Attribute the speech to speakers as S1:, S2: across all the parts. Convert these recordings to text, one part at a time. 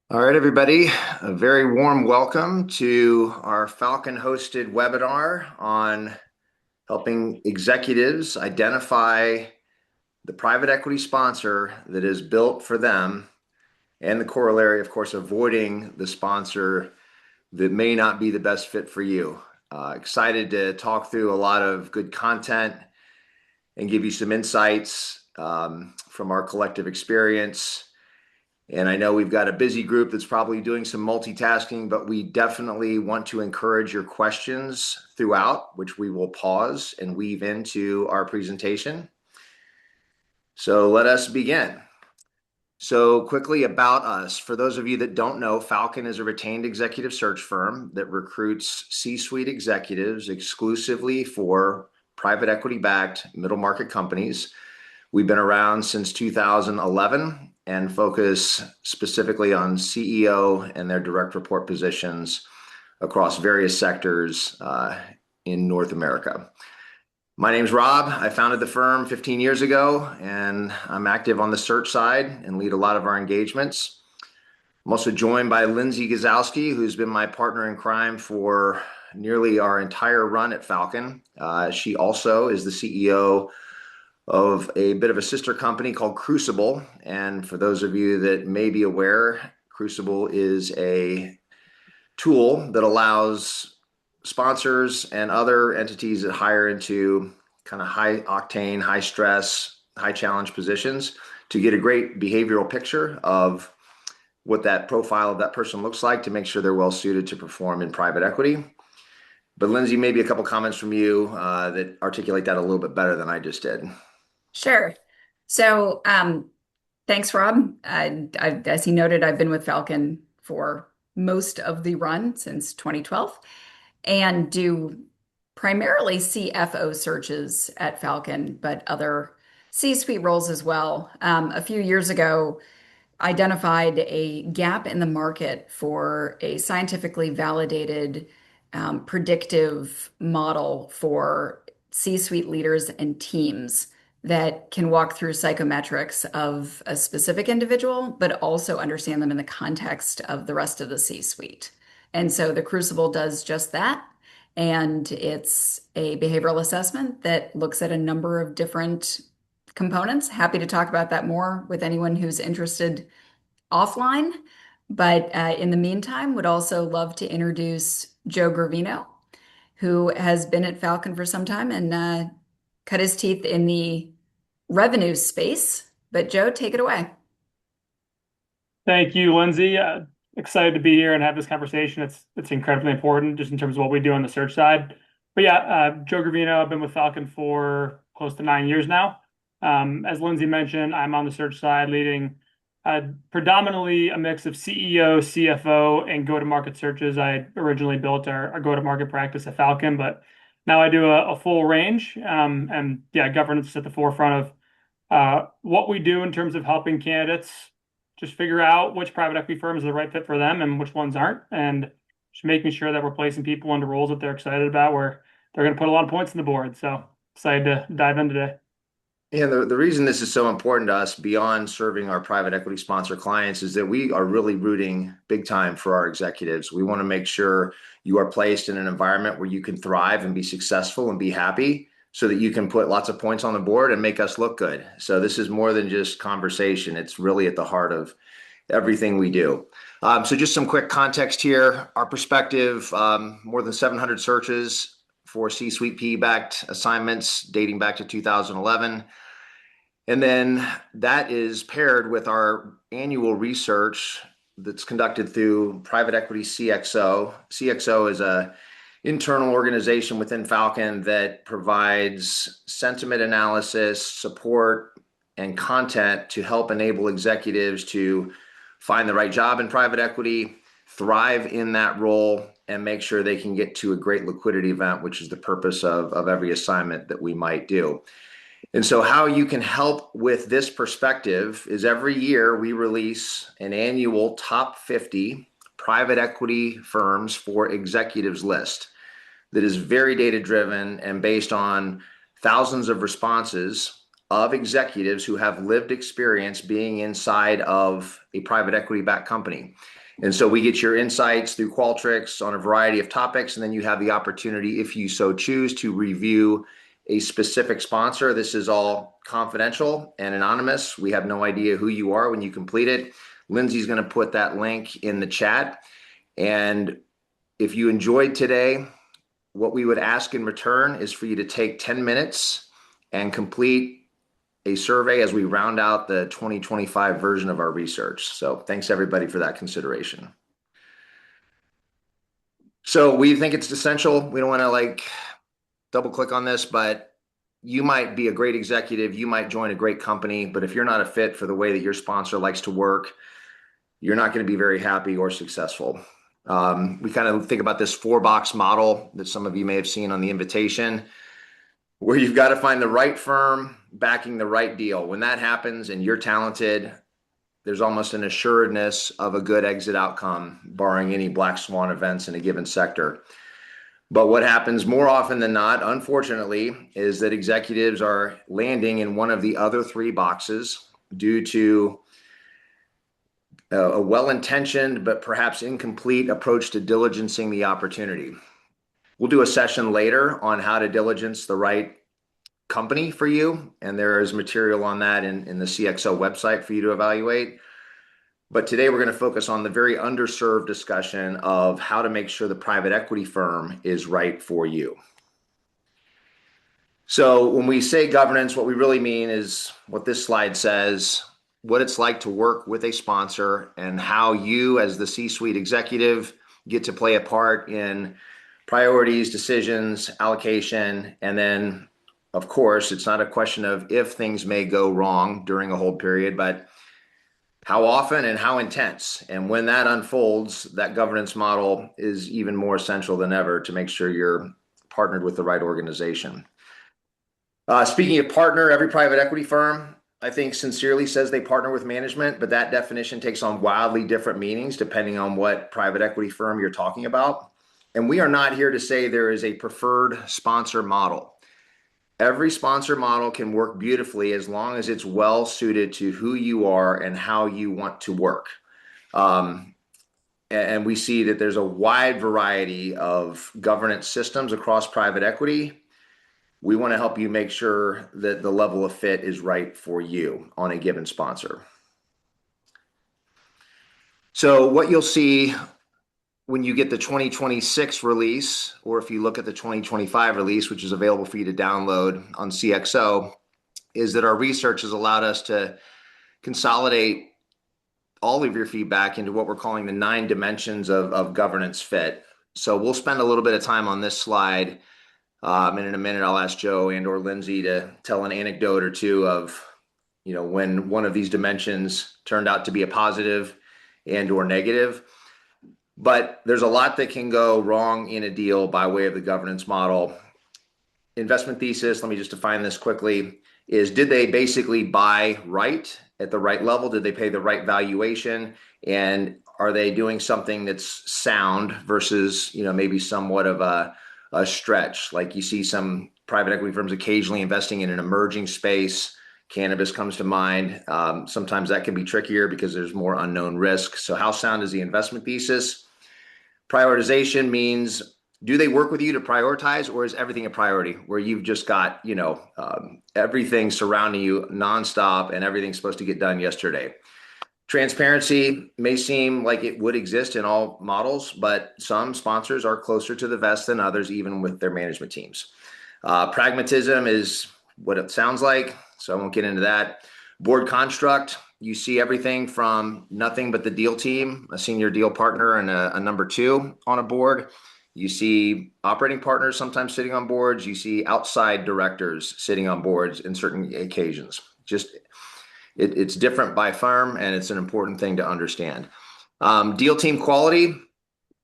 S1: All right, everybody, a very warm welcome to our Falcon hosted webinar on helping executives identify the private equity sponsor that is built for them and the corollary, of course, avoiding the sponsor that may not be the best fit for you. Excited to talk through a lot of good content and give you some insights from our collective experience. And I know we've got a busy group that's probably doing some multitasking, but we definitely want to encourage your questions throughout, which we will pause and weave into our presentation. So let us begin. So quickly about us. For those of you that don't know, Falcon is a retained executive search firm that recruits C-suite executives exclusively for private equity-backed middle market companies. We've been around since 2011 and focus specifically on CEO and their direct report positions across various sectors in North America. My name's Rob. I founded the firm 15 years ago, and I'm active on the search side and lead a lot of our engagements. I'm also joined by Lindsay Gazowski, who's been my partner in crime for nearly our entire run at Falcon. She also is the CEO of a bit of a sister company called Crucible. And for those of you that may be aware, Crucible is a tool that allows sponsors and other entities that hire into kind of high octane, high stress, high challenge positions to get a great behavioral picture of what that profile of that person looks like to make sure they're well suited to perform in private equity. But Lindsay, maybe a couple comments from you that articulate that a little bit better than I just did.
S2: Sure. So, thanks, Rob. As he noted, I've been with Falcon for most of the run since 2012 and do primarily CFO searches at Falcon, but other C-suite roles as well. A few years ago, identified a gap in the market for a scientifically validated predictive model for C-suite leaders and teams that can walk through psychometrics of a specific individual, but also understand them in the context of the rest of the C-suite. And so the Crucible does just that. And it's a behavioral assessment that looks at a number of different components. Happy to talk about that more with anyone who's interested offline. But in the meantime, would also love to introduce Joe Gravino, who has been at Falcon for some time and cut his teeth in the revenue space. But Joe, take it away.
S3: Thank you, Lindsay. Excited to be here and have this conversation. It's incredibly important just in terms of what we do on the search side. But yeah, Joe Gravino, I've been with Falcon for close to 9 years now. As Lindsay mentioned, I'm on the search side leading predominantly a mix of CEO, CFO, and go-to-market searches. I originally built our go-to-market practice at Falcon, but now I do a full range. And yeah, governance is at the forefront of what we do in terms of helping candidates just figure out which private equity firms are the right fit for them and which ones aren't, and just making sure that we're placing people into roles that they're excited about, where they're going to put a lot of points on the board. So excited to dive in today.
S1: And the reason this is so important to us beyond serving our private equity sponsor clients is that we are really rooting big time for our executives. We want to make sure you are placed in an environment where you can thrive and be successful and be happy so that you can put lots of points on the board and make us look good. So this is more than just conversation. It's really at the heart of everything we do. So just some quick context here. Our perspective, more than 700 searches for C-suite PE-backed assignments dating back to 2011. And then that is paired with our annual research that's conducted through private equity CXO. CXO is an internal organization within Falcon that provides sentiment analysis, support, and content to help enable executives to find the right job in private equity, thrive in that role, and make sure they can get to a great liquidity event, which is the purpose of every assignment that we might do. And so how you can help with this perspective is every year we release an annual top 50 private equity firms for executives list that is very data driven and based on thousands of responses of executives who have lived experience being inside of a private equity backed company. And so we get your insights through Qualtrics on a variety of topics, and then you have the opportunity, if you so choose, to review a specific sponsor. This is all confidential and anonymous. We have no idea who you are when you complete it. Lindsay's going to put that link in the chat. And if you enjoyed today, what we would ask in return is for you to take 10 minutes and complete a survey as we round out the 2025 version of our research. So thanks everybody for that consideration. So we think it's essential. We don't want to double click on this, but you might be a great executive. You might join a great company, but if you're not a fit for the way that your sponsor likes to work, you're not going to be very happy or successful. We kind of think about this 4-box model that some of you may have seen on the invitation, where you've got to find the right firm backing the right deal. When that happens and you're talented, there's almost an assuredness of a good exit outcome, barring any black swan events in a given sector. But what happens more often than not, unfortunately, is that executives are landing in one of the other 3 boxes due to a well-intentioned but perhaps incomplete approach to diligencing the opportunity. We'll do a session later on how to diligence the right company for you, and there is material on that in the CXO website for you to evaluate. But today we're going to focus on the very underserved discussion of how to make sure the private equity firm is right for you. So when we say governance, what we really mean is what this slide says, what it's like to work with a sponsor, and how you as the C-suite executive get to play a part in priorities, decisions, allocation, and then, of course, it's not a question of if things may go wrong during a hold period, but how often and how intense. And when that unfolds, that governance model is even more essential than ever to make sure you're partnered with the right organization. Speaking of partner, every private equity firm, I think, sincerely says they partner with management, but that definition takes on wildly different meanings depending on what private equity firm you're talking about. And we are not here to say there is a preferred sponsor model. Every sponsor model can work beautifully as long as it's well suited to who you are and how you want to work. And we see that there's a wide variety of governance systems across private equity. We want to help you make sure that the level of fit is right for you on a given sponsor. So what you'll see when you get the 2026 release, or if you look at the 2025 release, which is available for you to download on CXO, is that our research has allowed us to consolidate all of your feedback into what we're calling the 9 dimensions of governance fit. So we'll spend a little bit of time on this slide. And in a minute, I'll ask Joe and or Lindsay to tell an anecdote or two of, when one of these dimensions turned out to be a positive and or negative. But there's a lot that can go wrong in a deal by way of the governance model. Investment thesis, let me just define this quickly, is did they basically buy right at the right level? Did they pay the right valuation? And are they doing something that's sound versus, maybe somewhat of a stretch? Like you see some private equity firms occasionally investing in an emerging space. Cannabis comes to mind. Sometimes that can be trickier because there's more unknown risk. So how sound is the investment thesis? Prioritization means, do they work with you to prioritize, or is everything a priority where you've just got, everything surrounding you nonstop and everything's supposed to get done yesterday? Transparency may seem like it would exist in all models, but some sponsors are closer to the vest than others, even with their management teams. Pragmatism is what it sounds like, so I won't get into that. Board construct, you see everything from nothing but the deal team, a senior deal partner and a number 2 on a board. You see operating partners sometimes sitting on boards. You see outside directors sitting on boards in certain occasions. It's different by firm, and it's an important thing to understand. Deal team quality,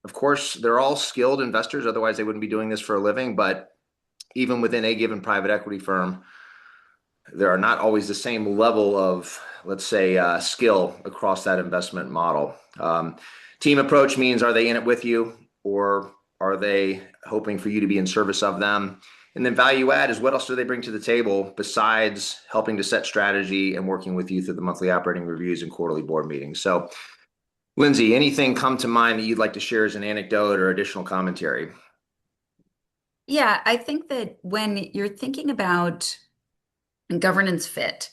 S1: of course, they're all skilled investors. Otherwise, they wouldn't be doing this for a living. But even within a given private equity firm, there are not always the same level of, let's say, skill across that investment model. Team approach means, are they in it with you, or are they hoping for you to be in service of them? And then value add is what else do they bring to the table besides helping to set strategy and working with you through the monthly operating reviews and quarterly board meetings. So, Lindsay, anything come to mind that you'd like to share as an anecdote or additional commentary?
S2: Yeah, I think that when you're thinking about governance fit,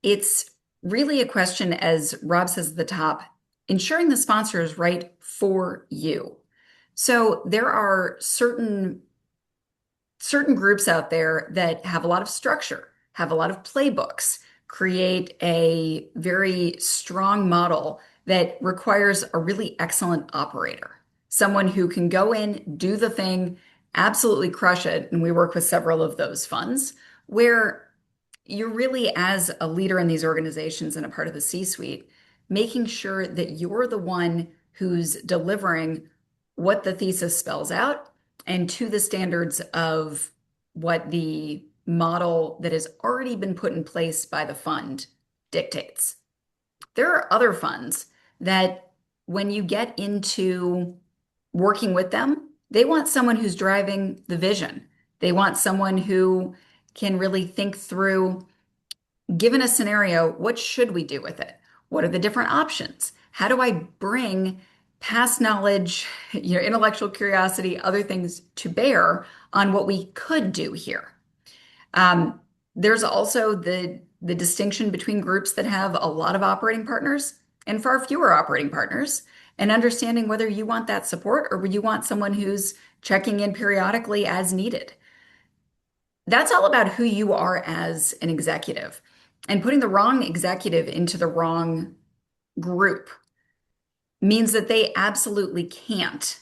S2: it's really a question, as Rob says at the top, ensuring the sponsor is right for you. So there are certain groups out there that have a lot of structure, have a lot of playbooks, create a very strong model that requires a really excellent operator, someone who can go in, do the thing, absolutely crush it. And we work with several of those funds where you're really, as a leader in these organizations and a part of the C-suite, making sure that you're the one who's delivering what the thesis spells out and to the standards of what the model that has already been put in place by the fund dictates. There are other funds that, when you get into working with them, they want someone who's driving the vision. They want someone who can really think through, given a scenario, what should we do with it? What are the different options? How do I bring past knowledge, intellectual curiosity, other things to bear on what we could do here? Um, there's also the distinction between groups that have a lot of operating partners and far fewer operating partners, and understanding whether you want that support or you want someone who's checking in periodically as needed. That's all about who you are as an executive. And putting the wrong executive into the wrong group means that they absolutely can't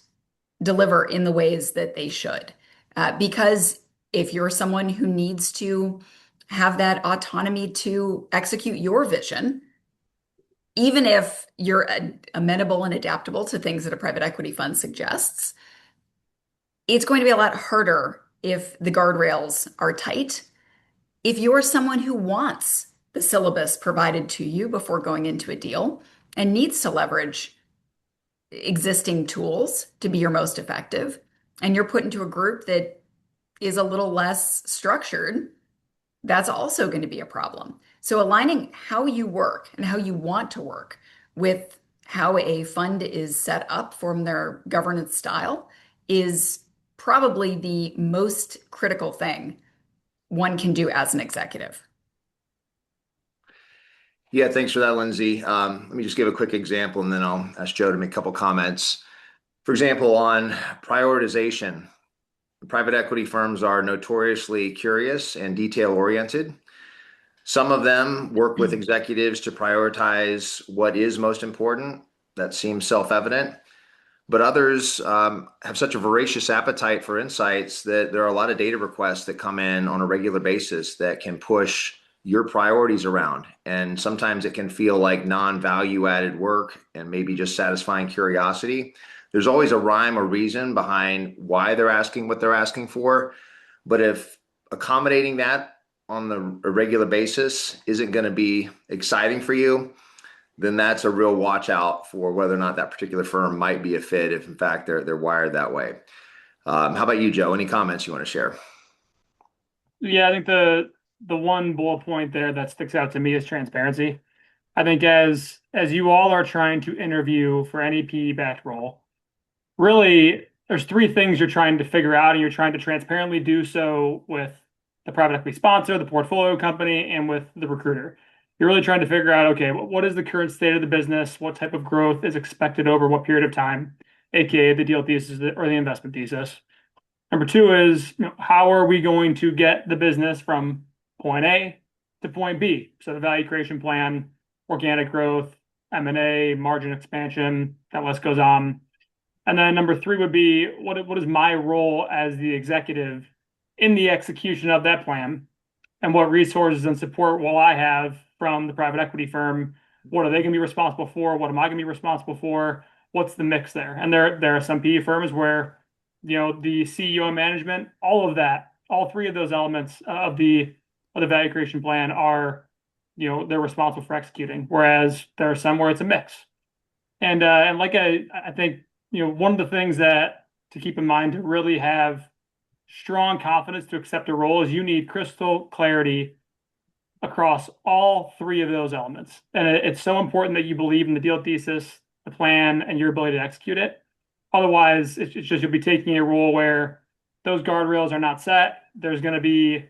S2: deliver in the ways that they should. Because if you're someone who needs to have that autonomy to execute your vision, even if you're amenable and adaptable to things that a private equity fund suggests, it's going to be a lot harder if the guardrails are tight. If you're someone who wants the syllabus provided to you before going into a deal and needs to leverage existing tools to be your most effective, and you're put into a group that is a little less structured, that's also going to be a problem. So aligning how you work and how you want to work with how a fund is set up from their governance style is probably the most critical thing one can do as an executive.
S1: Yeah, thanks for that, Lindsay. Let me just give a quick example and then I'll ask Joe to make a couple comments. For example, on prioritization, private equity firms are notoriously curious and detail oriented. Some of them work with executives to prioritize what is most important. That seems self-evident. But others have such a voracious appetite for insights that there are a lot of data requests that come in on a regular basis that can push your priorities around. And sometimes it can feel like non-value added work and maybe just satisfying curiosity. There's always a rhyme or reason behind why they're asking what they're asking for. But if accommodating that on a regular basis isn't going to be exciting for you, then that's a real watch out for whether or not that particular firm might be a fit if in fact they're wired that way. How about you, Joe? Any comments you want to share?
S3: Yeah, I think the one bullet point there that sticks out to me is transparency. I think as you all are trying to interview for any PE-backed role, really there's three things you're trying to figure out, and you're trying to transparently do so with the private equity sponsor, the portfolio company, and with the recruiter. You're really trying to figure out, okay, what is the current state of the business? What type of growth is expected over what period of time, aka the deal thesis or the investment thesis. Number two is, how are we going to get the business from point A to point B? So the value creation plan, organic growth, M&A, margin expansion, that list goes on. And then number three would be, what is my role as the executive in the execution of that plan? And what resources and support will I have from the private equity firm? What are they going to be responsible for? What am I going to be responsible for? What's the mix there? And there are some PE firms where, the CEO and management, all of that, all three of those elements of the value creation plan are, they're responsible for executing. Whereas there are some where it's a mix. And like I think, one of the things that to keep in mind to really have strong confidence to accept a role is you need crystal clarity across all three of those elements. And it's so important that you believe in the deal thesis, the plan, and your ability to execute it. Otherwise, it's just you'll be taking a role where those guardrails are not set. There's going to be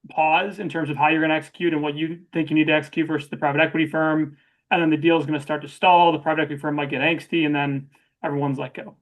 S3: pause in terms of how you're going to execute and what you think you need to execute versus the private equity firm. And then the deal is going to start to stall. The private equity firm might get angsty, and then everyone's let go.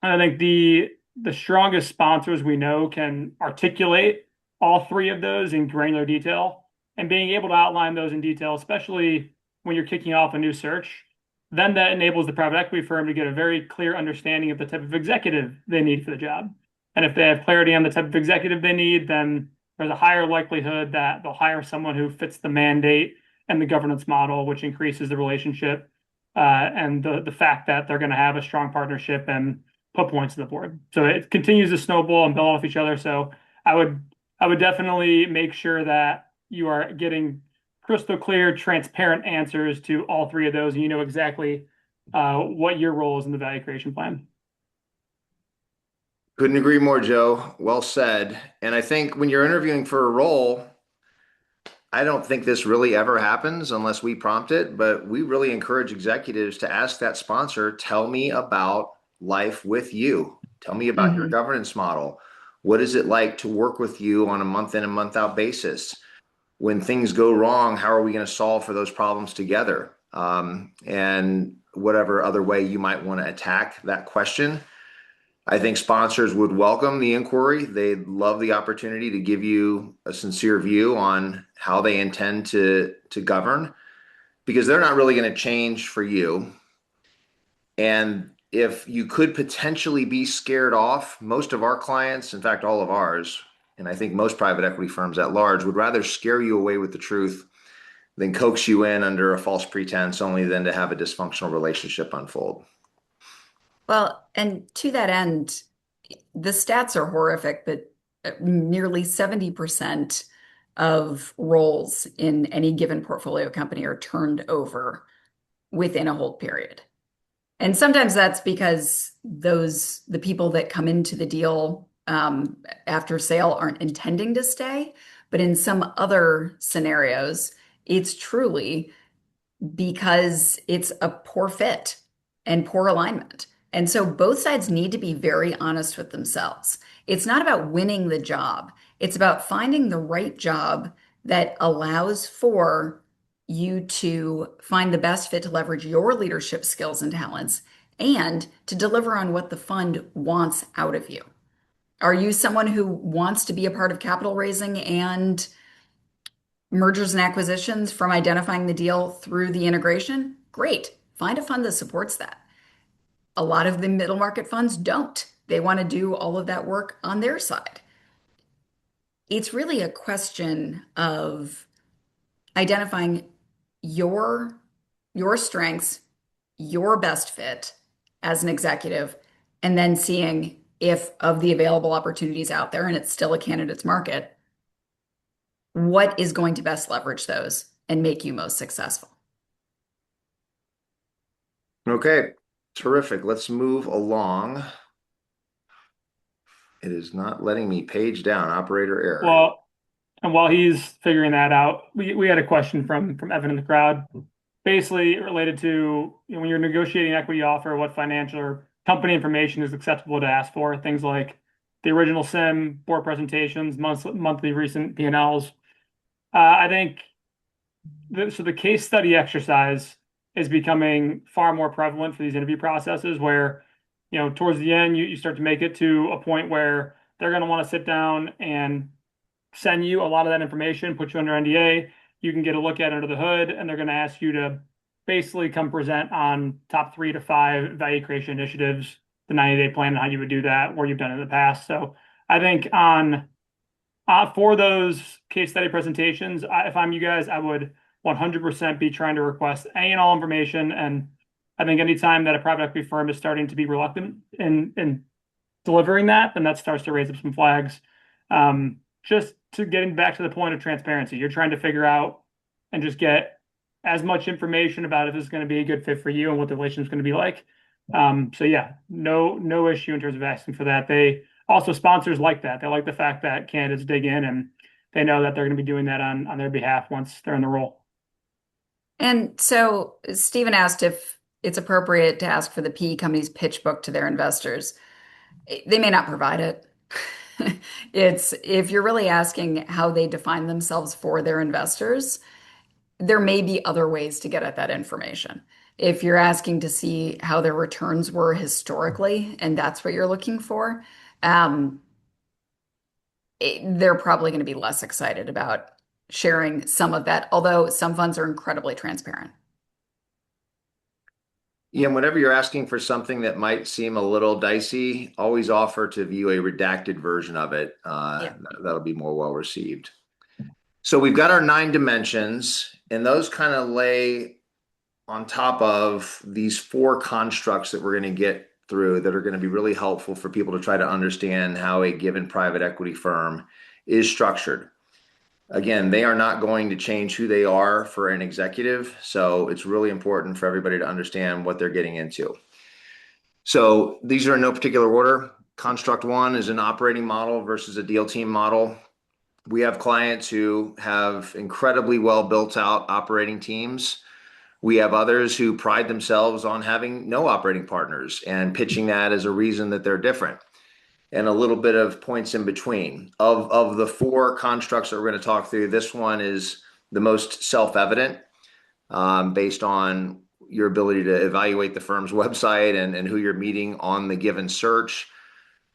S3: And I think the strongest sponsors we know can articulate all three of those in granular detail, and being able to outline those in detail, especially when you're kicking off a new search, then that enables the private equity firm to get a very clear understanding of the type of executive they need for the job. And if they have clarity on the type of executive they need, then there's a higher likelihood that they'll hire someone who fits the mandate and the governance model, which increases the relationship and the fact that they're going to have a strong partnership and put points to the board. So it continues to snowball and build off each other. So I would definitely make sure that you are getting crystal clear, transparent answers to all three of those, and you know exactly what your role is in the value creation plan.
S1: Couldn't agree more, Joe. Well said. And I think when you're interviewing for a role, I don't think this really ever happens unless we prompt it, but we really encourage executives to ask that sponsor, tell me about life with you. Tell me about your governance model. What is it like to work with you on a month in and month out basis? When things go wrong, how are we going to solve for those problems together? And whatever other way you might want to attack that question. I think sponsors would welcome the inquiry. They'd love the opportunity to give you a sincere view on how they intend to govern, because they're not really going to change for you. And if you could potentially be scared off, most of our clients, in fact, all of ours, and I think most private equity firms at large, would rather scare you away with the truth than coax you in under a false pretense, only then to have a dysfunctional relationship unfold.
S2: Well, and to that end, the stats are horrific, but nearly 70% of roles in any given portfolio company are turned over within a hold period. And sometimes that's because the people that come into the deal after sale aren't intending to stay. But in some other scenarios, it's truly because it's a poor fit and poor alignment. And so both sides need to be very honest with themselves. It's not about winning the job. It's about finding the right job that allows for you to find the best fit to leverage your leadership skills and talents and to deliver on what the fund wants out of you. Are you someone who wants to be a part of capital raising and mergers and acquisitions from identifying the deal through the integration? Great. Find a fund that supports that. A lot of the middle market funds don't. They want to do all of that work on their side. It's really a question of identifying your strengths, your best fit as an executive, and then seeing if of the available opportunities out there, and it's still a candidate's market, what is going to best leverage those and make you most successful.
S1: Okay, terrific. Let's move along. It is not letting me page down. Operator error.
S3: Well, and while he's figuring that out, we had a question from Evan in the crowd, basically related to when you're negotiating equity offer, what financial or company information is acceptable to ask for, things like the original SIM, board presentations, monthly recent P&Ls. I think the case study exercise is becoming far more prevalent for these interview processes where, towards the end, you start to make it to a point where they're going to want to sit down and send you a lot of that information, put you under NDA. You can get a look at under the hood, and they're going to ask you to basically come present on top 3 to 5 value creation initiatives, the 90-day plan, and how you would do that, where you've done it in the past. So I think for those case study presentations, if I'm you guys, I would 100% be trying to request any and all information. And I think anytime that a private equity firm is starting to be reluctant in delivering that, then that starts to raise up some flags. Just to getting back to the point of transparency, you're trying to figure out and just get as much information about if this is going to be a good fit for you and what the relationship is going to be like. So yeah, no issue in terms of asking for that. Also, sponsors like that. They like the fact that candidates dig in and they know that they're going to be doing that on their behalf once they're in the role.
S2: And so Stephen asked if it's appropriate to ask for the PE company's pitch book to their investors. They may not provide it. It's if you're really asking how they define themselves for their investors, there may be other ways to get at that information. If you're asking to see how their returns were historically, and that's what you're looking for, um, they're probably going to be less excited about sharing some of that, although some funds are incredibly transparent.
S1: Yeah, and whenever you're asking for something that might seem a little dicey, always offer to view a redacted version of it.
S2: Yeah.
S1: That'll be more well received. So we've got our 9 dimensions, and those kind of lay on top of these 4 constructs that we're going to get through that are going to be really helpful for people to try to understand how a given private equity firm is structured. Again, they are not going to change who they are for an executive, so it's really important for everybody to understand what they're getting into. So these are in no particular order. Construct 1 is an operating model versus a deal team model. We have clients who have incredibly well built out operating teams. We have others who pride themselves on having no operating partners and pitching that as a reason that they're different, and a little bit of points in between. Of the 4 constructs that we're going to talk through, this one is the most self-evident, based on your ability to evaluate the firm's website and who you're meeting on the given search.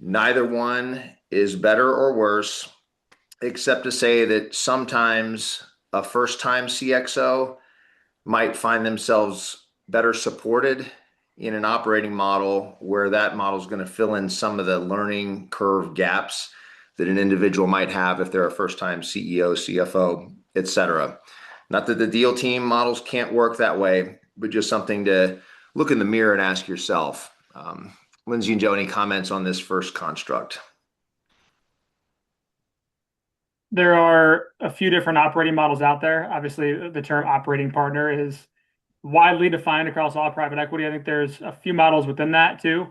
S1: Neither one is better or worse, except to say that sometimes a first-time CXO might find themselves better supported in an operating model where that model is going to fill in some of the learning curve gaps that an individual might have if they're a first-time CEO, CFO, et cetera. Not that the deal team models can't work that way, but just something to look in the mirror and ask yourself. Lindsay and Joe, any comments on this first construct?
S3: There are a few different operating models out there. Obviously, the term operating partner is widely defined across all private equity. I think there's a few models within that too.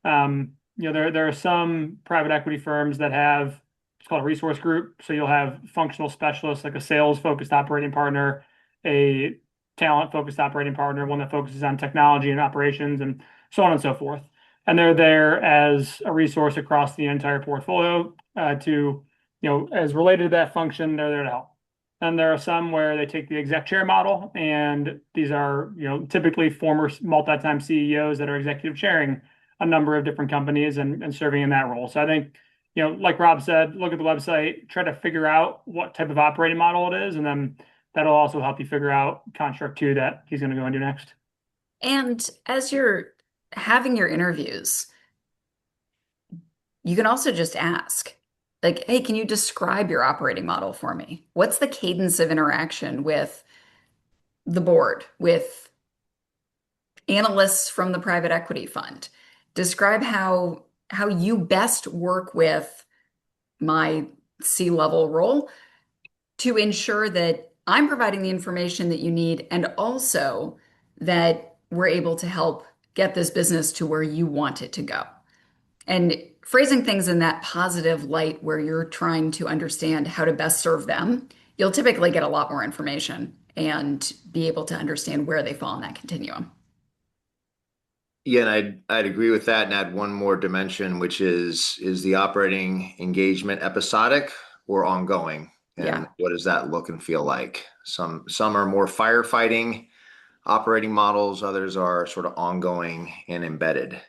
S3: There are some private equity firms that have it's called a resource group. So you'll have functional specialists like a sales focused operating partner, a talent focused operating partner, one that focuses on technology and operations, and so on and so forth. And they're there as a resource across the entire portfolio to, as related to that function, they're there to help. And there are some where they take the exec chair model, and these are, typically former multi-time CEOs that are executive chairing a number of different companies and serving in that role. So I think, like Rob said, look at the website, try to figure out what type of operating model it is, and then that'll also help you figure out construct 2 that he's going to go into next.
S2: And as you're having your interviews, you can also just ask, like, hey, can you describe your operating model for me? What's the cadence of interaction with the board, with analysts from the private equity fund? Describe how you best work with my C-level role to ensure that I'm providing the information that you need and also that we're able to help get this business to where you want it to go. And phrasing things in that positive light where you're trying to understand how to best serve them, you'll typically get a lot more information and be able to understand where they fall in that continuum.
S1: Yeah, and I'd agree with that and add one more dimension, which is the operating engagement episodic or ongoing? And
S2: Yeah.
S1: what does that look and feel like? Some are more firefighting operating models, others are sort of ongoing and embedded,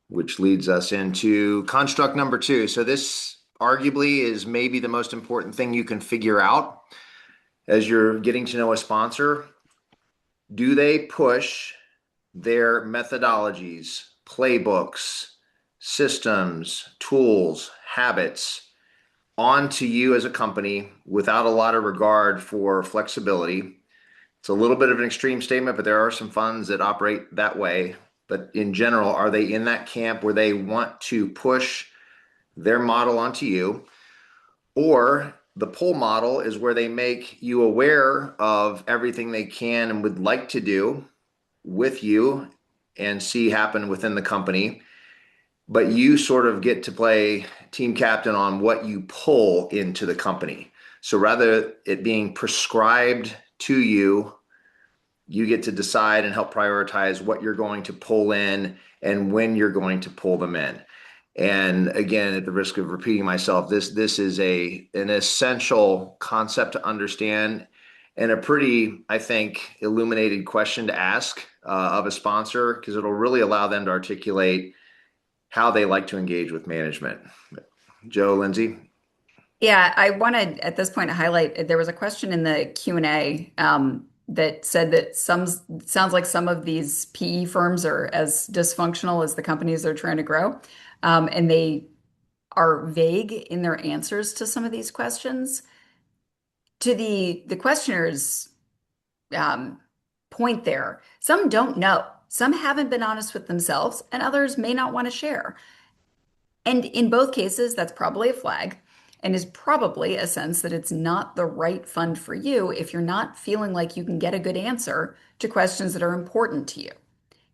S1: which leads us into construct number 2. So this arguably is maybe the most important thing you can figure out as you're getting to know a sponsor. Do they push their methodologies, playbooks, systems, tools, habits onto you as a company without a lot of regard for flexibility? It's a little bit of an extreme statement, but there are some funds that operate that way. But in general, are they in that camp where they want to push their model onto you? Or the pull model is where they make you aware of everything they can and would like to do with you and see happen within the company. but you sort of get to play team captain on what you pull into the company. So rather it being prescribed to you, you get to decide and help prioritize what you're going to pull in and when you're going to pull them in. And again, at the risk of repeating myself, this is an essential concept to understand and a pretty, I think, illuminated question to ask of a sponsor, because it'll really allow them to articulate how they like to engage with management. Joe, Lindsay?
S2: Yeah, I want to at this point highlight there was a question in the Q&A that said that some sounds like some of these PE firms are as dysfunctional as the companies they're trying to grow, and they are vague in their answers to some of these questions. To the questioner's um, point there, some don't know, some haven't been honest with themselves, and others may not want to share. And in both cases, that's probably a flag and is probably a sense that it's not the right fund for you if you're not feeling like you can get a good answer to questions that are important to you.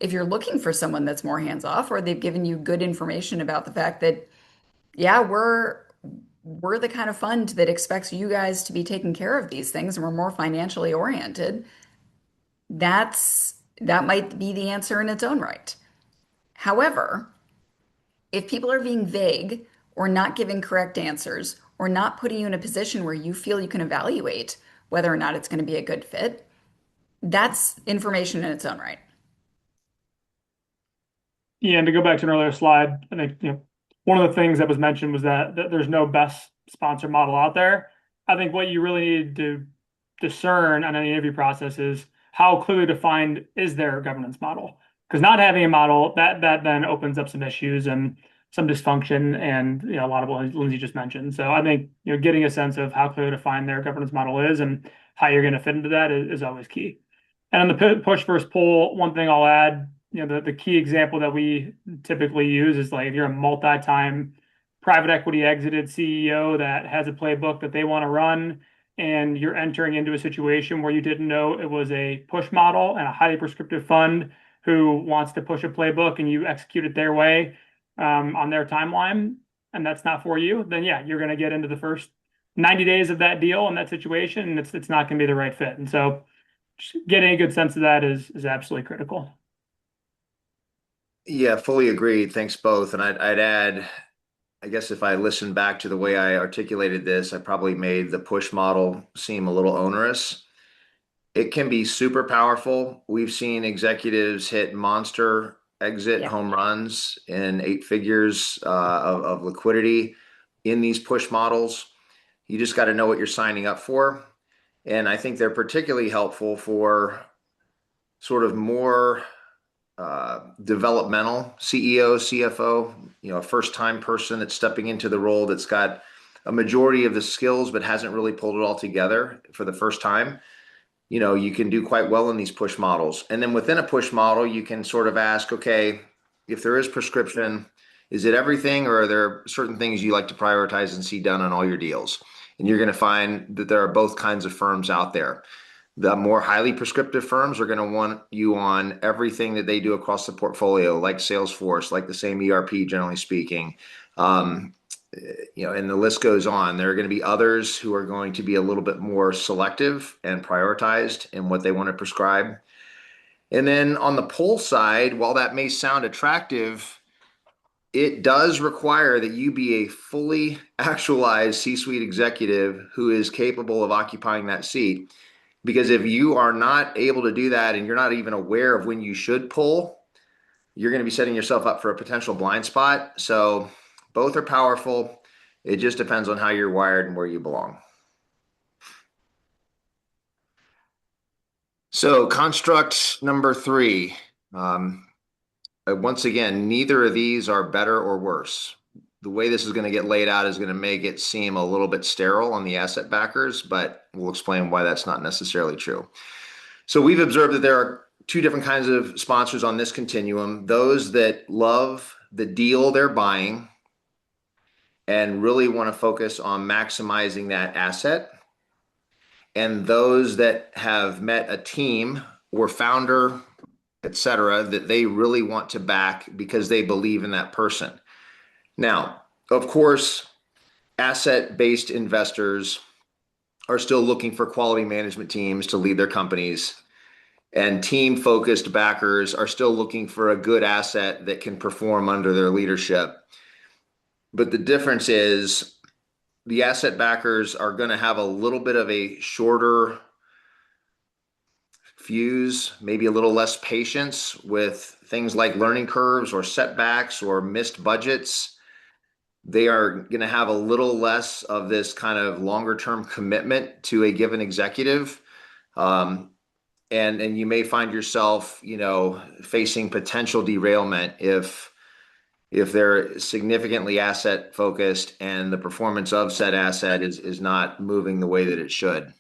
S2: If you're looking for someone that's more hands off, or they've given you good information about the fact that, yeah, we're the kind of fund that expects you guys to be taking care of these things and we're more financially oriented, that might be the answer in its own right. However, if people are being vague or not giving correct answers or not putting you in a position where you feel you can evaluate whether or not it's going to be a good fit, that's information in its own right.
S3: Yeah, and to go back to an earlier slide, I think one of the things that was mentioned was that there's no best sponsor model out there. I think what you really need to discern on any interview process is how clearly defined is their governance model. Because not having a model that then opens up some issues and some dysfunction, and a lot of what Lindsay just mentioned. So I think getting a sense of how clearly defined their governance model is and how you're going to fit into that is always key. And on the push versus pull, one thing I'll add, the key example that we typically use is like if you're a multi-time private equity exited CEO that has a playbook that they want to run, and you're entering into a situation where you didn't know it was a push model and a highly prescriptive fund who wants to push a playbook and you execute it their way on their timeline, and that's not for you, then yeah, you're going to get into the first 90 days of that deal in that situation, and it's not going to be the right fit. And so getting a good sense of that is absolutely critical.
S1: Yeah, fully agreed. Thanks both. And I'd add, I guess if I listen back to the way I articulated this, I probably made the push model seem a little onerous. It can be super powerful. We've seen executives hit monster exit
S2: Yeah.
S1: home runs in eight figures of liquidity in these push models. You just got to know what you're signing up for. And I think they're particularly helpful for sort of more developmental CEO, CFO, a first-time person that's stepping into the role that's got a majority of the skills but hasn't really pulled it all together for the first time. You can do quite well in these push models. And then within a push model, you can sort of ask, okay, if there is prescription, is it everything, or are there certain things you like to prioritize and see done on all your deals? And you're going to find that there are both kinds of firms out there. The more highly prescriptive firms are going to want you on everything that they do across the portfolio, like Salesforce, like the same ERP, generally speaking. Um, and the list goes on. There are going to be others who are going to be a little bit more selective and prioritized in what they want to prescribe. And then on the pull side, while that may sound attractive, it does require that you be a fully actualized C-suite executive who is capable of occupying that seat. Because if you are not able to do that and you're not even aware of when you should pull, you're going to be setting yourself up for a potential blind spot. So both are powerful. It just depends on how you're wired and where you belong. So construct number 3. Once again, neither of these are better or worse. The way this is going to get laid out is going to make it seem a little bit sterile on the asset backers, but we'll explain why that's not necessarily true. So we've observed that there are two different kinds of sponsors on this continuum: those that love the deal they're buying and really want to focus on maximizing that asset, and those that have met a team or founder et cetera, that they really want to back because they believe in that person. Now, of course, asset-based investors are still looking for quality management teams to lead their companies, and team-focused backers are still looking for a good asset that can perform under their leadership. But the difference is the asset backers are going to have a little bit of a shorter fuse, maybe a little less patience with things like learning curves or setbacks or missed budgets. They are going to have a little less of this kind of longer term commitment to a given executive. Um, and you may find yourself, facing potential derailment if they're significantly asset focused and the performance of said asset is not moving the way that it should.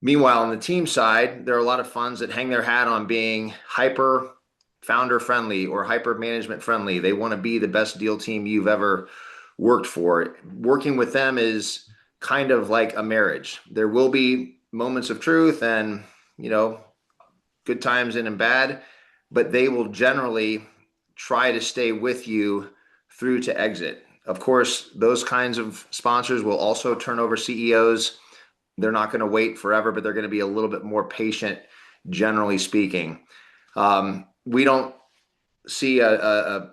S1: Meanwhile, on the team side, there are a lot of funds that hang their hat on being hyper founder friendly or hyper management friendly. They want to be the best deal team you've ever worked for. Working with them is kind of like a marriage. There will be moments of truth and, good times and bad, but they will generally try to stay with you through to exit. Of course, those kinds of sponsors will also turn over CEOs. They're not going to wait forever, but they're going to be a little bit more patient, generally speaking. We don't see a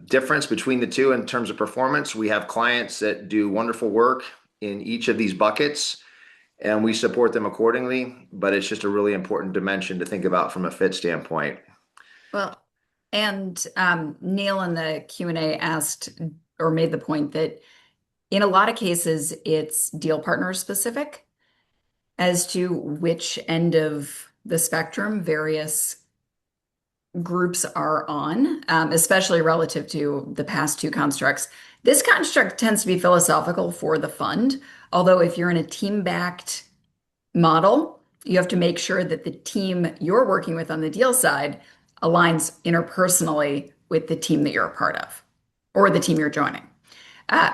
S1: difference between the two in terms of performance. We have clients that do wonderful work in each of these buckets, and we support them accordingly. But it's just a really important dimension to think about from a fit standpoint.
S2: Well, and Neil in the Q&A asked or made the point that in a lot of cases, it's deal partner specific as to which end of the spectrum various groups are on, especially relative to the past two constructs. This construct tends to be philosophical for the fund, although if you're in a team-backed model, you have to make sure that the team you're working with on the deal side aligns interpersonally with the team that you're a part of or the team you're joining,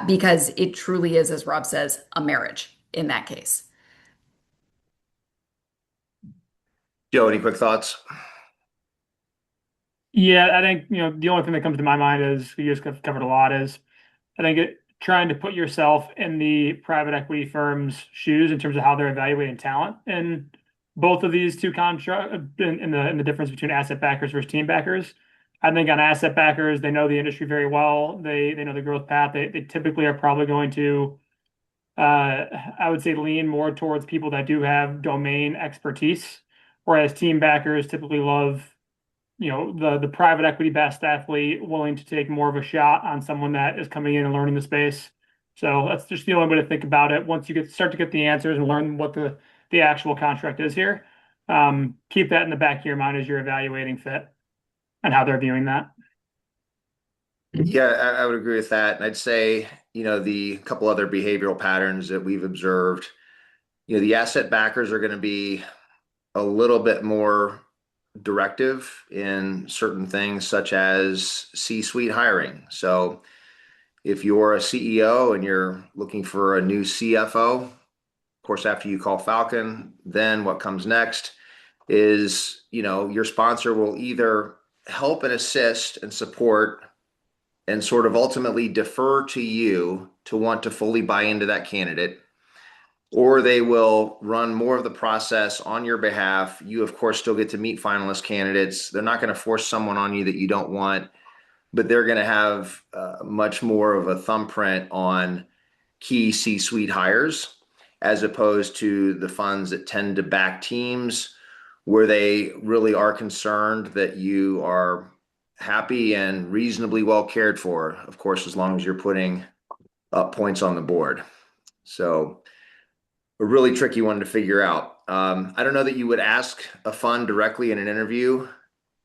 S2: because it truly is, as Rob says, a marriage in that case.
S1: Joe, any quick thoughts?
S3: Yeah, I think, the only thing that comes to my mind is you just covered a lot is I think trying to put yourself in the private equity firm's shoes in terms of how they're evaluating talent and both of these two construct in the difference between asset backers versus team backers. I think on asset backers, they know the industry very well. They know the growth path. They typically are probably going to I would say lean more towards people that do have domain expertise, whereas team backers typically love the private equity best athlete willing to take more of a shot on someone that is coming in and learning the space. So that's just the only way to think about it. Once you start to get the answers and learn what the actual contract is here, keep that in the back of your mind as you're evaluating fit and how they're viewing that.
S1: Yeah, I would agree with that. And I'd say, the couple other behavioral patterns that we've observed, the asset backers are going to be a little bit more directive in certain things, such as C-suite hiring. So if you're a CEO and you're looking for a new CFO, of course, after you call Falcon, then what comes next is, your sponsor will either help and assist and support and sort of ultimately defer to you to want to fully buy into that candidate, or they will run more of the process on your behalf. You, of course, still get to meet finalist candidates. They're not going to force someone on you that you don't want, but they're going to have much more of a thumbprint on key C-suite hires, as opposed to the funds that tend to back teams where they really are concerned that you are happy and reasonably well cared for, of course, as long as you're putting up points on the board. So a really tricky one to figure out. I don't know that you would ask a fund directly in an interview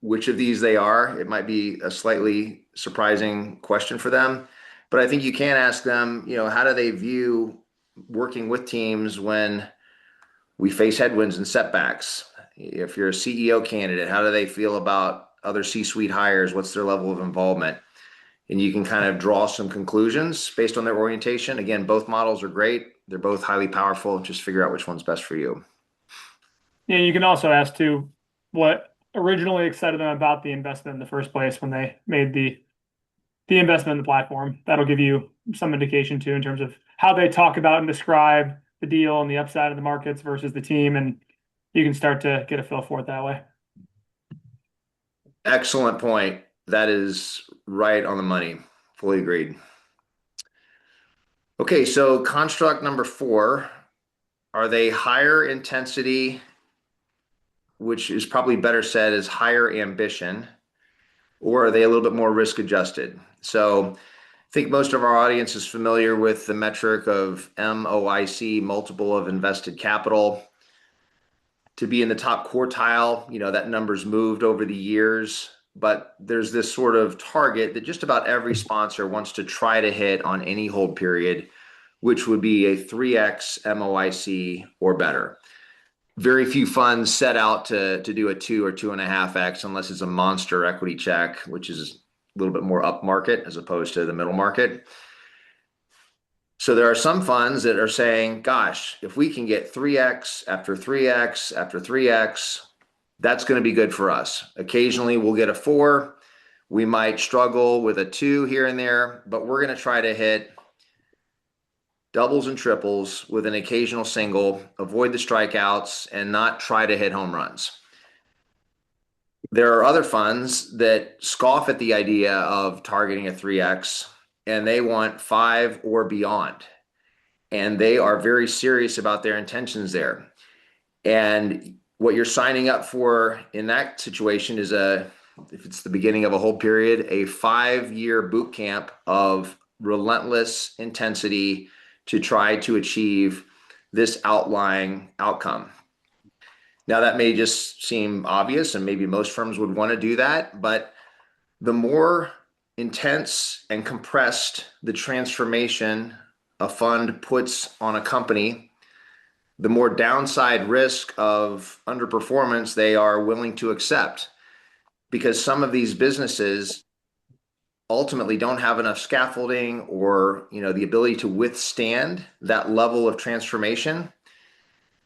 S1: which of these they are. It might be a slightly surprising question for them, but I think you can ask them, how do they view working with teams when we face headwinds and setbacks? If you're a CEO candidate, how do they feel about other C-suite hires? What's their level of involvement? And you can kind of draw some conclusions based on their orientation. Again, both models are great. They're both highly powerful. Just figure out which one's best for you.
S3: Yeah, you can also ask too, what originally excited them about the investment in the first place when they made the investment in the platform. That'll give you some indication too in terms of how they talk about and describe the deal and the upside of the markets versus the team, and you can start to get a feel for it that way.
S1: Excellent point. That is right on the money. Fully agreed. Okay, so construct number 4, are they higher intensity, which is probably better said as higher ambition, or are they a little bit more risk adjusted? So I think most of our audience is familiar with the metric of MOIC, multiple of invested capital. To be in the top quartile, that number's moved over the years, but there's this sort of target that just about every sponsor wants to try to hit on any hold period, which would be a 3x MOIC or better. Very few funds set out to do a 2 or 2.5x unless it's a monster equity check, which is a little bit more upmarket as opposed to the middle market. So there are some funds that are saying, gosh, if we can get 3x after 3x after 3x, that's going to be good for us. Occasionally we'll get a 4. We might struggle with a 2 here and there, but we're going to try to hit doubles and triples with an occasional single, avoid the strikeouts, and not try to hit home runs. There are other funds that scoff at the idea of targeting a 3x, and they want 5 or beyond. And they are very serious about their intentions there. And what you're signing up for in that situation is if it's the beginning of a hold period, a 5-year boot camp of relentless intensity to try to achieve this outlying outcome. Now, that may just seem obvious, and maybe most firms would want to do that, but the more intense and compressed the transformation a fund puts on a company, the more downside risk of underperformance they are willing to accept, because some of these businesses ultimately don't have enough scaffolding or the ability to withstand that level of transformation.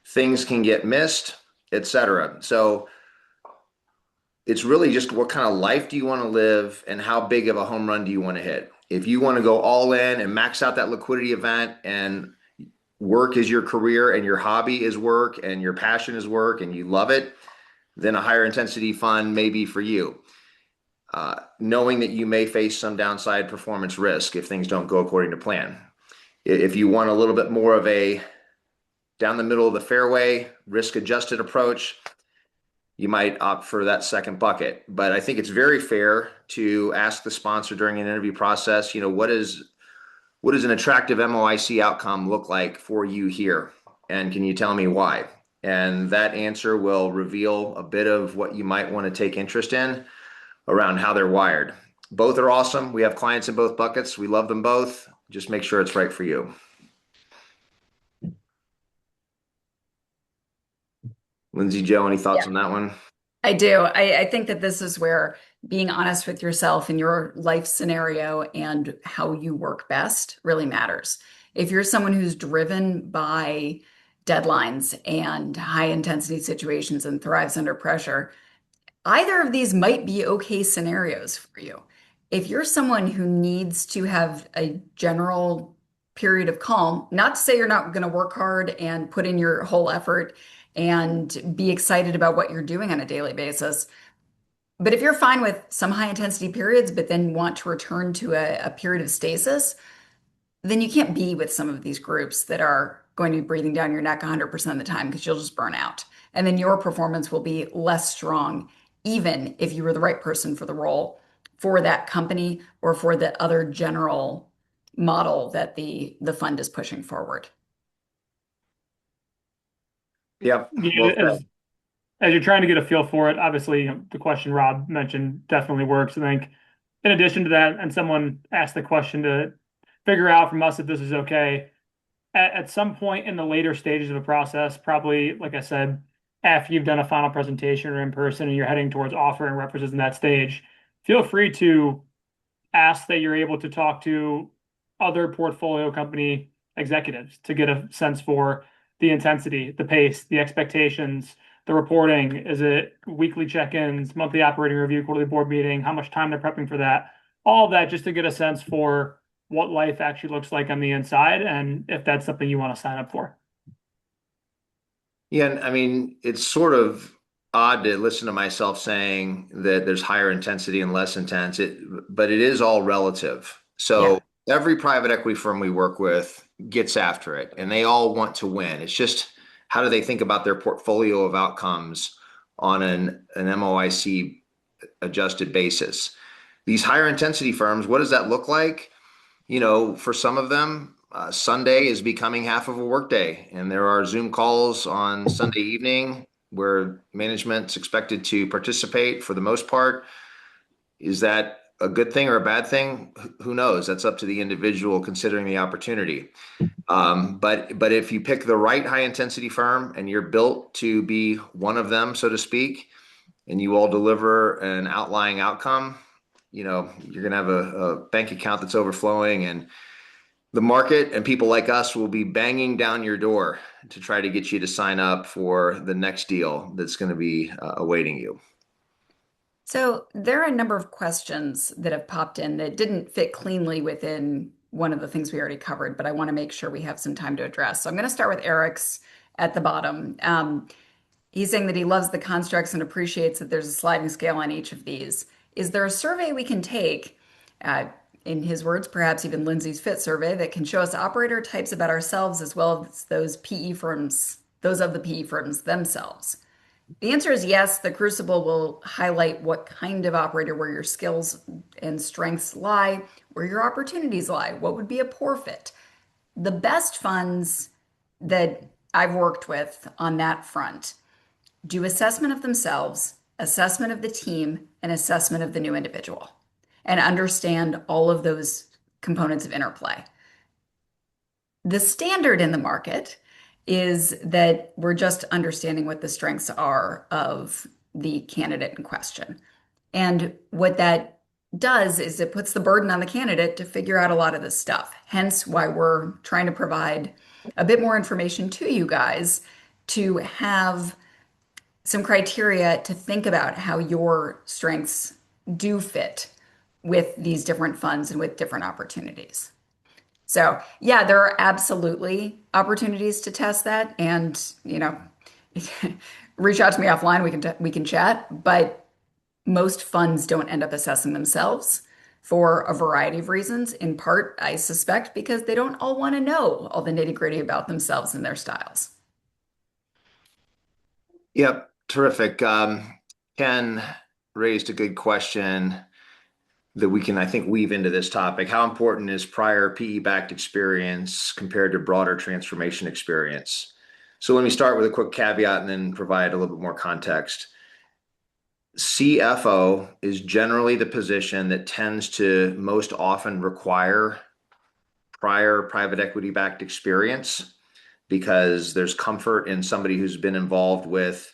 S1: Things can get missed, etc. So it's really just what kind of life do you want to live and how big of a home run do you want to hit? If you want to go all in and max out that liquidity event and work is your career and your hobby is work and your passion is work and you love it, then a higher intensity fund may be for you. Knowing that you may face some downside performance risk if things don't go according to plan. If you want a little bit more of a down the middle of the fairway, risk adjusted approach, you might opt for that second bucket. But I think it's very fair to ask the sponsor during an interview process, what does an attractive MOIC outcome look like for you here? And can you tell me why? And that answer will reveal a bit of what you might want to take interest in around how they're wired. Both are awesome. We have clients in both buckets. We love them both. Just make sure it's right for you. Lindsay, Joe, any thoughts on that one?
S2: I do. I think that this is where being honest with yourself and your life scenario and how you work best really matters. If you're someone who's driven by deadlines and high intensity situations and thrives under pressure, either of these might be okay scenarios for you. If you're someone who needs to have a general period of calm, not to say you're not going to work hard and put in your whole effort and be excited about what you're doing on a daily basis, but if you're fine with some high intensity periods, but then want to return to a period of stasis, then you can't be with some of these groups that are going to be breathing down your neck 100% of the time because you'll just burn out. And then your performance will be less strong, even if you were the right person for the role for that company or for the other general model that the fund is pushing forward.
S1: Yep.
S3: As you're trying to get a feel for it, obviously, the question Rob mentioned definitely works. I think in addition to that, and someone asked the question to figure out from us if this is okay, at some point in the later stages of the process, probably, like I said, after you've done a final presentation or in person and you're heading towards offering represents in that stage, feel free to ask that you're able to talk to other portfolio company executives to get a sense for the intensity, the pace, the expectations, the reporting? Is it weekly check-ins, monthly operating review, quarterly board meeting? How much time they're prepping for that? All of that just to get a sense for what life actually looks like on the inside and if that's something you want to sign up for.
S1: Yeah, and I mean, it's sort of odd to listen to myself saying that there's higher intensity and less intense, but it is all relative.
S2: Yeah.
S1: So every private equity firm we work with gets after it, and they all want to win. It's just how do they think about their portfolio of outcomes on an MOIC adjusted basis? These higher intensity firms, what does that look like? For some of them, Sunday is becoming half of a workday, and there are Zoom calls on Sunday evening where management's expected to participate for the most part. Is that a good thing or a bad thing? Who knows? That's up to the individual considering the opportunity. But if you pick the right high intensity firm and you're built to be one of them, so to speak, and you all deliver an outlying outcome, you're going to have a bank account that's overflowing, and the market and people like us will be banging down your door to try to get you to sign up for the next deal that's going to be awaiting you.
S2: So there are a number of questions that have popped in that didn't fit cleanly within one of the things we already covered, but I want to make sure we have some time to address. So I'm going to start with Eric's at the bottom. He's saying that he loves the constructs and appreciates that there's a sliding scale on each of these. Is there a survey we can take, uh, in his words, perhaps even Lindsay's Fit survey, that can show us operator types about ourselves as well as those PE firms, those of the PE firms themselves? The answer is yes. The Crucible will highlight what kind of operator, where your skills and strengths lie, where your opportunities lie, what would be a poor fit. The best funds that I've worked with on that front do assessment of themselves, assessment of the team, and assessment of the new individual, and understand all of those components of interplay. The standard in the market is that we're just understanding what the strengths are of the candidate in question. And what that does is it puts the burden on the candidate to figure out a lot of this stuff. Hence why we're trying to provide a bit more information to you guys to have some criteria to think about how your strengths do fit with these different funds and with different opportunities. So, yeah, there are absolutely opportunities to test that, and reach out to me offline. We can chat. But most funds don't end up assessing themselves for a variety of reasons. In part, I suspect because they don't all want to know all the nitty-gritty about themselves and their styles.
S1: Yep, terrific. Ken raised a good question that we can, I think, weave into this topic. How important is prior PE-backed experience compared to broader transformation experience? So let me start with a quick caveat and then provide a little bit more context. CFO is generally the position that tends to most often require prior private equity-backed experience because there's comfort in somebody who's been involved with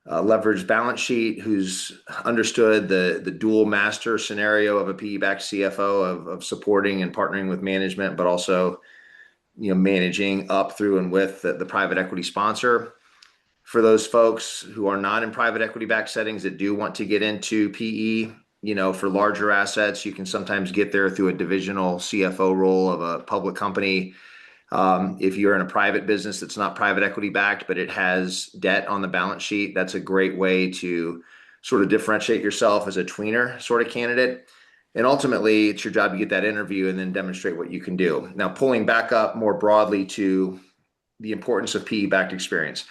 S1: leveraged balance sheet, who's understood the dual master scenario of a PE-backed CFO of supporting and partnering with management, but also managing up through and with the private equity sponsor. For those folks who are not in private equity-backed settings that do want to get into PE, for larger assets, you can sometimes get there through a divisional CFO role of a public company. If you're in a private business that's not private equity backed, but it has debt on the balance sheet, that's a great way to sort of differentiate yourself as a tweener sort of candidate. And ultimately, it's your job to get that interview and then demonstrate what you can do. Now, pulling back up more broadly to the importance of PE-backed experience.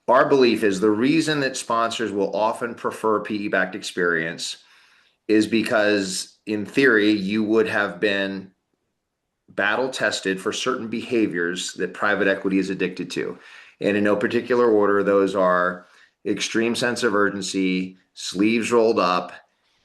S1: Our belief is the reason that sponsors will often prefer PE-backed experience is because, in theory, you would have been battle tested for certain behaviors that private equity is addicted to. And in no particular order, those are extreme sense of urgency, sleeves rolled up,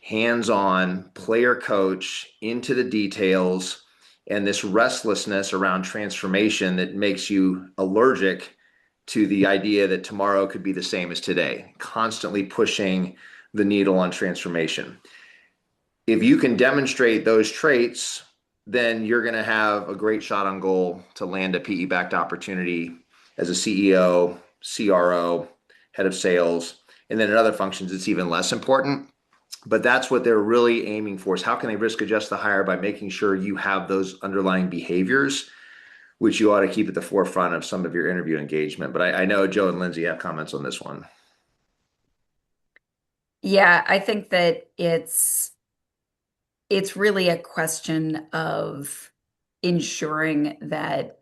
S1: hands on, player coach, into the details, and this restlessness around transformation that makes you allergic to the idea that tomorrow could be the same as today, constantly pushing the needle on transformation. If you can demonstrate those traits, then you're going to have a great shot on goal to land a PE-backed opportunity as a CEO, CRO, head of sales. And then in other functions, it's even less important. But that's what they're really aiming for, is how can they risk adjust the hire by making sure you have those underlying behaviors, which you ought to keep at the forefront of some of your interview engagement. But I know Joe and Lindsay have comments on this one.
S2: Yeah, I think that it's really a question of ensuring that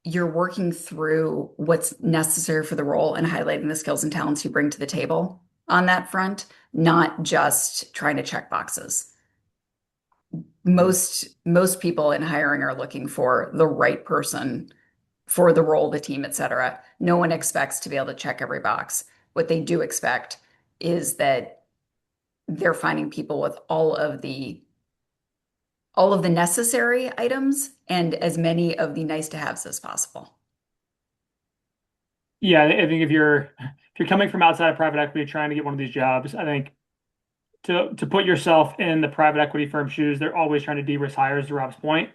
S2: you're working through what's necessary for the role and highlighting the skills and talents you bring to the table on that front, not just trying to check boxes. Most people in hiring are looking for the right person for the role, the team, et cetera. No one expects to be able to check every box. What they do expect is that they're finding people with all of the necessary items and as many of the nice to haves as possible.
S3: Yeah, I think if you're coming from outside of private equity trying to get one of these jobs, I think to put yourself in the private equity firm shoes, they're always trying to de-risk hires, to Rob's point,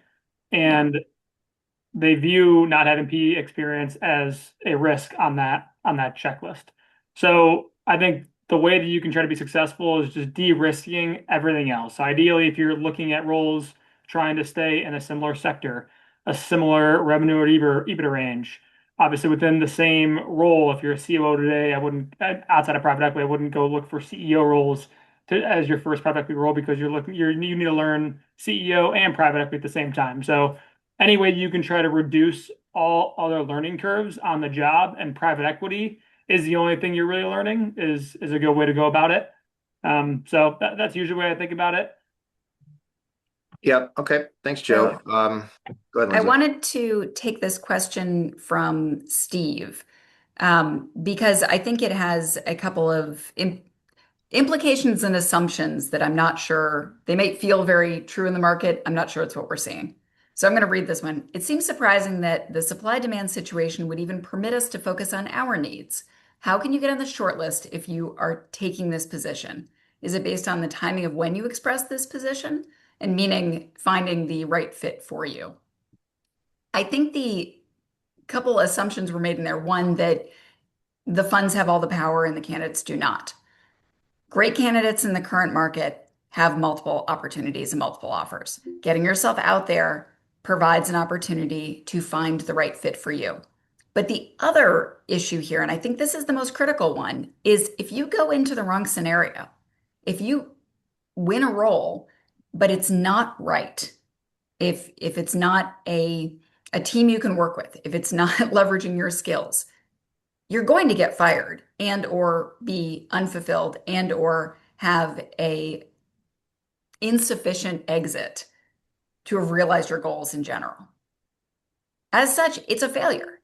S2: Yeah.
S3: and they view not having PE experience as a risk on that checklist. So I think the way that you can try to be successful is just de-risking everything else. So ideally, if you're looking at roles trying to stay in a similar sector, a similar revenue or EBITDA range, obviously within the same role, if you're a COO today, I wouldn't outside of private equity, I wouldn't go look for CEO roles as your first private equity role because you need to learn CEO and private equity at the same time. So any way you can try to reduce all other learning curves on the job, and private equity is the only thing you're really learning is a good way to go about it. So that's usually the way I think about it.
S1: Yep. Okay. Thanks,
S2: So
S1: Joe. Go ahead,
S2: I
S1: Lindsay.
S2: wanted to take this question from Steve because I think it has a couple of implications and assumptions that I'm not sure they may feel very true in the market. I'm not sure it's what we're seeing. So I'm going to read this one. It seems surprising that the supply demand situation would even permit us to focus on our needs. How can you get on the short list if you are taking this position? Is it based on the timing of when you express this position and meaning finding the right fit for you? I think the couple assumptions were made in there. One, that the funds have all the power and the candidates do not. Great candidates in the current market have multiple opportunities and multiple offers. Getting yourself out there provides an opportunity to find the right fit for you. But the other issue here, and I think this is the most critical one, is if you go into the wrong scenario, if you win a role, but it's not right, if it's not a team you can work with, if it's not leveraging your skills, you're going to get fired and or be unfulfilled and or have a insufficient exit to have realized your goals in general. As such, it's a failure.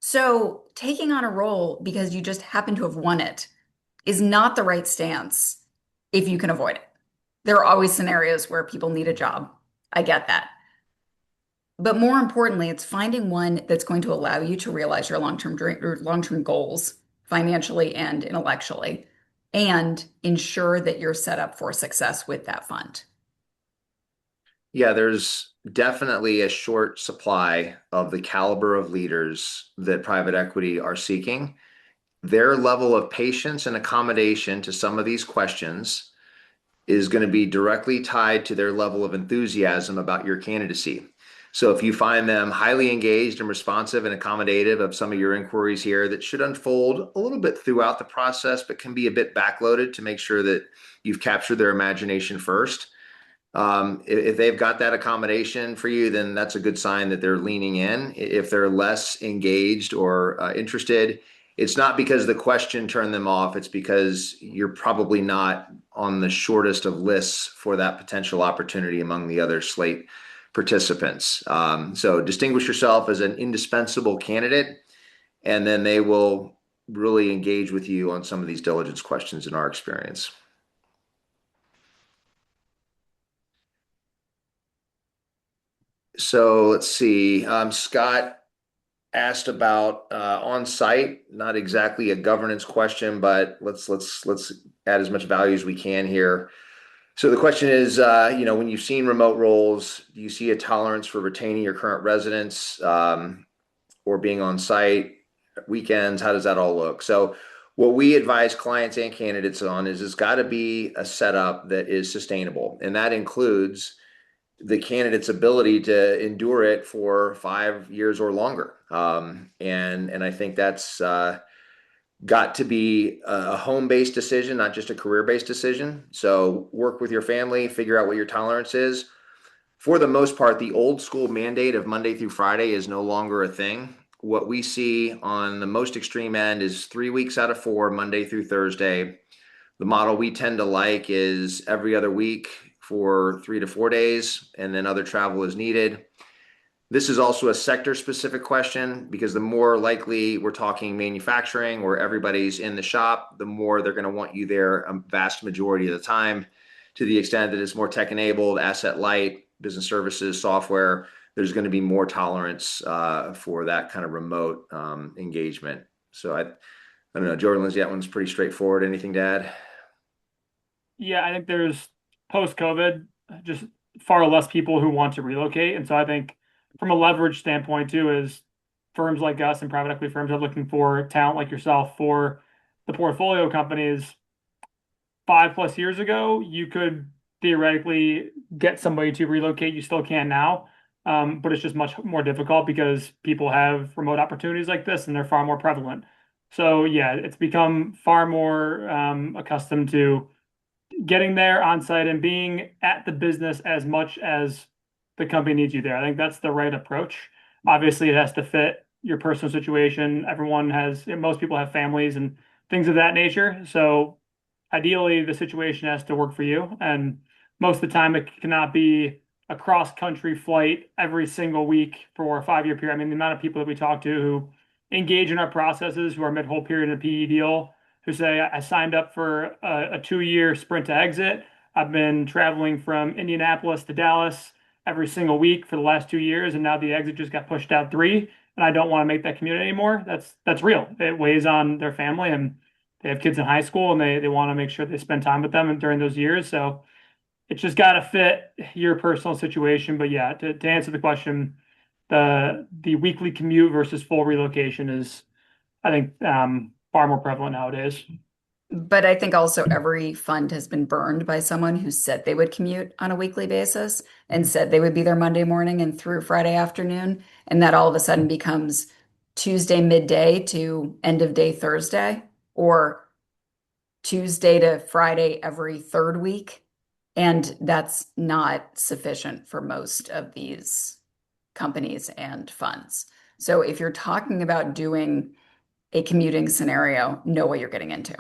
S2: So taking on a role because you just happen to have won it is not the right stance if you can avoid it. There are always scenarios where people need a job. I get that. But more importantly, it's finding one that's going to allow you to realize your long-term goals financially and intellectually, and ensure that you're set up for success with that fund.
S1: Yeah, there's definitely a short supply of the caliber of leaders that private equity are seeking. Their level of patience and accommodation to some of these questions is going to be directly tied to their level of enthusiasm about your candidacy. So if you find them highly engaged and responsive and accommodative of some of your inquiries here, that should unfold a little bit throughout the process, but can be a bit backloaded to make sure that you've captured their imagination first. If they've got that accommodation for you, then that's a good sign that they're leaning in. If they're less engaged or interested, it's not because the question turned them off. It's because you're probably not on the shortest of lists for that potential opportunity among the other slate participants. So distinguish yourself as an indispensable candidate, and then they will really engage with you on some of these diligence questions in our experience. So let's see. Scott asked about on-site, not exactly a governance question, but let's add as much value as we can here. So the question is, when you've seen remote roles, do you see a tolerance for retaining your current residents or being on site weekends? How does that all look? So What we advise clients and candidates on is it's got to be a setup that is sustainable. And that includes the candidate's ability to endure it for 5 years or longer. And I think that's got to be a home-based decision, not just a career-based decision. So work with your family, figure out what your tolerance is. For the most part, the old school mandate of Monday through Friday is no longer a thing. What we see on the most extreme end is 3 weeks out of four, Monday through Thursday. The model we tend to like is every other week for 3 to 4 days, and then other travel is needed. This is also a sector specific question because the more likely we're talking manufacturing where everybody's in the shop, the more they're going to want you there a vast majority of the time. To the extent that it's more tech enabled, asset light, business services, software, there's going to be more tolerance for that kind of remote engagement. So I don't know, Jordan, Lindsay, that one's pretty straightforward. Anything to add?
S3: Yeah, I think there's post-COVID just far less people who want to relocate. And so I think from a leverage standpoint too, is firms like us and private equity firms are looking for talent like yourself for the portfolio companies. 5+ years ago, you could theoretically get somebody to relocate. You still can now, but it's just much more difficult because people have remote opportunities like this and they're far more prevalent. So yeah, it's become far more accustomed to getting there on site and being at the business as much as the company needs you there. I think that's the right approach. Obviously, it has to fit your personal situation. Most people have families and things of that nature. So ideally, the situation has to work for you. And most of the time, it cannot be a cross country flight every single week for a 5 year period. I mean, the amount of people that we talk to who engage in our processes, who are mid whole period in a PE deal, who say, I signed up for a 2 year sprint to exit. I've been traveling from Indianapolis to Dallas every single week for the last 2 years, and now the exit just got pushed out three, and I don't want to make that commute anymore. That's real. It weighs on their family, and they have kids in high school, and they want to make sure they spend time with them during those years. So it's just got to fit your personal situation. But yeah, to answer the question, the weekly commute versus full relocation is, I think, far more prevalent nowadays.
S2: But I think also every fund has been burned by someone who said they would commute on a weekly basis and said they would be there Monday morning and through Friday afternoon. And that all of a sudden becomes Tuesday midday to end of day Thursday, or Tuesday to Friday every third week. And that's not sufficient for most of these companies and funds. So if you're talking about doing a commuting scenario, know what you're getting into.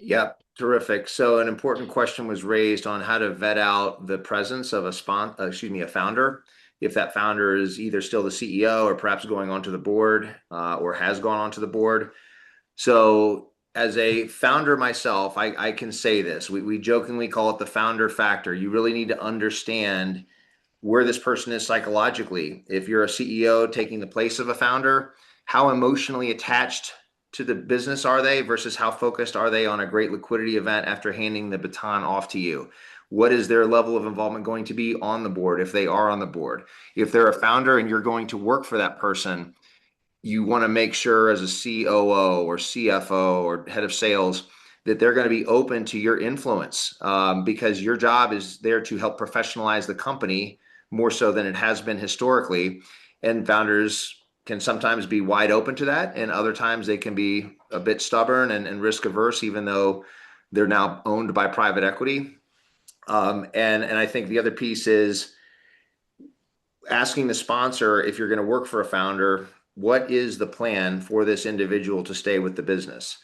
S1: Yep, terrific. So an important question was raised on how to vet out the presence of a founder. If that founder is either still the CEO or perhaps going onto the board or has gone onto the board. So as a founder myself, I can say this. We jokingly call it the founder factor. You really need to understand where this person is psychologically. If you're a CEO taking the place of a founder, how emotionally attached to the business are they versus how focused are they on a great liquidity event after handing the baton off to you? What is their level of involvement going to be on the board if they are on the board? If they're a founder and you're going to work for that person, you want to make sure as a COO or CFO or head of sales that they're going to be open to your influence because your job is there to help professionalize the company more so than it has been historically. And founders can sometimes be wide open to that. And other times they can be a bit stubborn and risk averse, even though they're now owned by private equity. And I think the other piece is asking the sponsor, if you're going to work for a founder, what is the plan for this individual to stay with the business?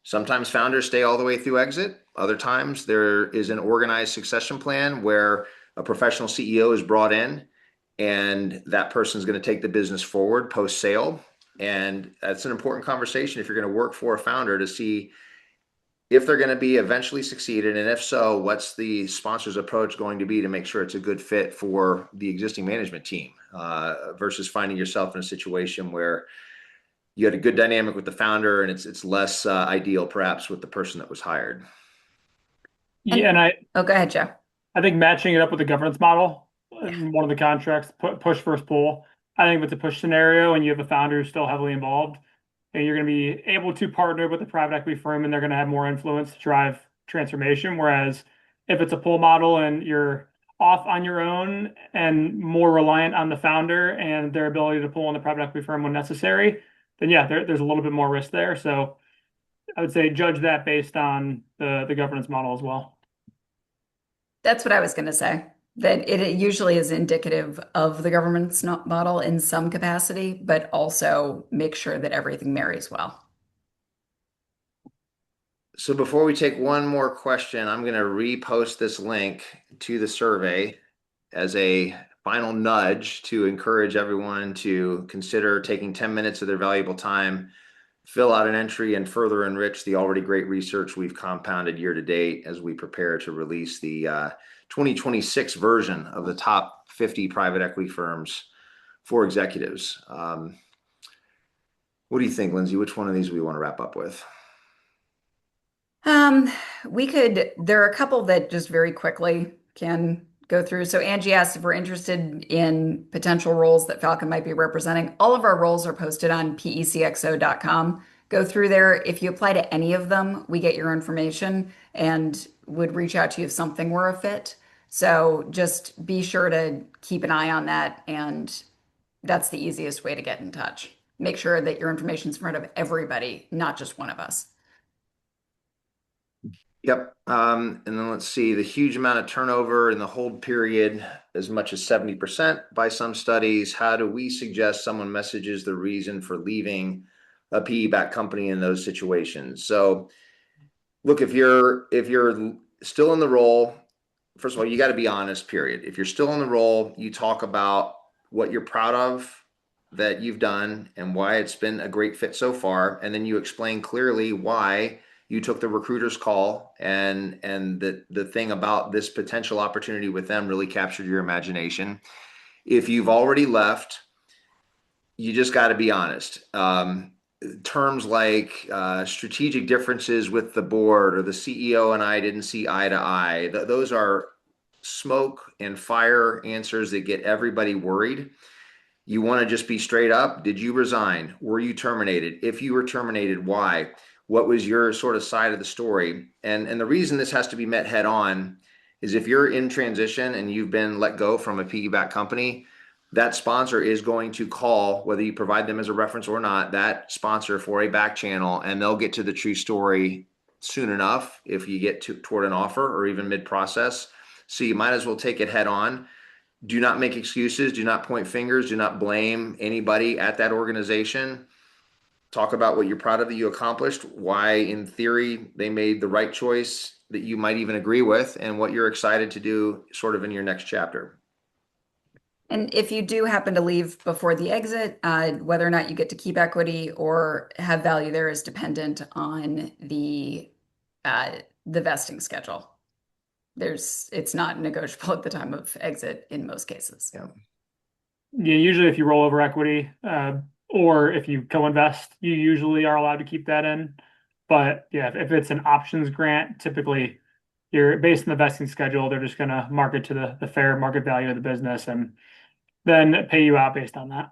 S1: Sometimes founders stay all the way through exit. Other times there is an organized succession plan where a professional CEO is brought in and that person is going to take the business forward post sale. And that's an important conversation if you're going to work for a founder to see if they're going to be eventually succeeded. And if so, what's the sponsor's approach going to be to make sure it's a good fit for the existing management team versus finding yourself in a situation where you had a good dynamic with the founder and it's less ideal perhaps with the person that was hired.
S3: Yeah,
S2: And
S3: and
S2: oh, go ahead, Joe.
S3: I think matching it up with the governance model
S2: Yeah.
S3: in one of the contracts, push versus pull. I think if it's a push scenario and you have a founder who's still heavily involved, and you're going to be able to partner with a private equity firm, and they're going to have more influence to drive transformation. Whereas if it's a pull model and you're off on your own and more reliant on the founder and their ability to pull in the private equity firm when necessary, then yeah, there's a little bit more risk there. So I would say judge that based on the governance model as well.
S2: That's what I was going to say. That it usually is indicative of the government's model in some capacity, but also make sure that everything marries well.
S1: So before we take one more question, I'm going to repost this link to the survey as a final nudge to encourage everyone to consider taking 10 minutes of their valuable time, fill out an entry, and further enrich the already great research we've compounded year to date as we prepare to release the 2026 version of the top 50 private equity firms for executives. What do you think, Lindsay? Which one of these we want to wrap up with?
S2: Um, there are a couple that just very quickly can go through. So Angie asked if we're interested in potential roles that Falcon might be representing. All of our roles are posted on pecxo.com. Go through there. If you apply to any of them, we get your information and would reach out to you if something were a fit. So just be sure to keep an eye on that, and that's the easiest way to get in touch. Make sure that your information's in front of everybody, not just one of us.
S1: Yep. And then let's see, the huge amount of turnover in the hold period, as much as 70% by some studies. How do we suggest someone messages the reason for leaving a PE-backed company in those situations? So look, if you're still in the role, first of all, you got to be honest, period. If you're still in the role, you talk about what you're proud of that you've done and why it's been a great fit so far. And then you explain clearly why you took the recruiter's call and the thing about this potential opportunity with them really captured your imagination. If you've already left, you just got to be honest. Terms like strategic differences with the board or the CEO and I didn't see eye to eye. Those are smoke and fire answers that get everybody worried. You want to just be straight up. Did you resign? Were you terminated? If you were terminated, why? What was your sort of side of the story? And the reason this has to be met head on is if you're in transition and you've been let go from a piggyback company, that sponsor is going to call, whether you provide them as a reference or not, that sponsor for a back channel, and they'll get to the true story soon enough if you get toward an offer or even mid-process. So you might as well take it head on. Do not make excuses. Do not point fingers. Do not blame anybody at that organization. Talk about what you're proud of that you accomplished, why in theory they made the right choice that you might even agree with, and what you're excited to do sort of in your next chapter.
S2: And if you do happen to leave before the exit, whether or not you get to keep equity or have value there is dependent on the vesting schedule. It's not negotiable at the time of exit in most cases.
S1: Yeah.
S3: Yeah, usually if you roll over equity, or if you co-invest, you usually are allowed to keep that in. But yeah, if it's an options grant, typically you're based on the vesting schedule, they're just going to mark it to the fair market value of the business and then pay you out based on that.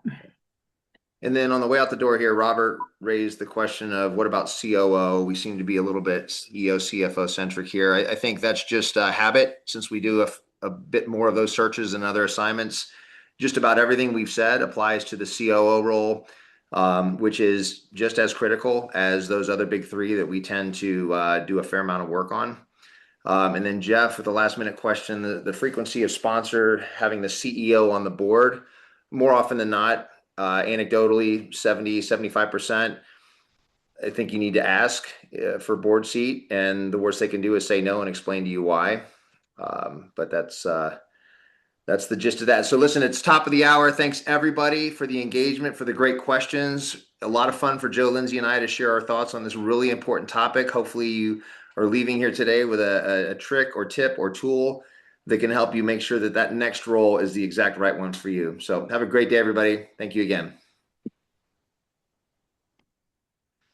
S1: And then on the way out the door here, Robert raised the question of what about COO? We seem to be a little bit CEO, CFO centric here. I think that's just a habit since we do a bit more of those searches and other assignments. Just about everything we've said applies to the COO role, which is just as critical as those other big three that we tend to do a fair amount of work on. And then Jeff, with the last minute question, the frequency of sponsor having the CEO on the board, more often than not, anecdotally 70-75%. I think you need to ask for board seat, and the worst they can do is say no and explain to you why. But that's the gist of that. So listen, it's top of the hour. Thanks everybody for the engagement, for the great questions. A lot of fun for Joe, Lindsay, and I to share our thoughts on this really important topic. Hopefully you are leaving here today with a trick or tip or tool that can help you make sure that next role is the exact right one for you. So have a great day, everybody. Thank you again.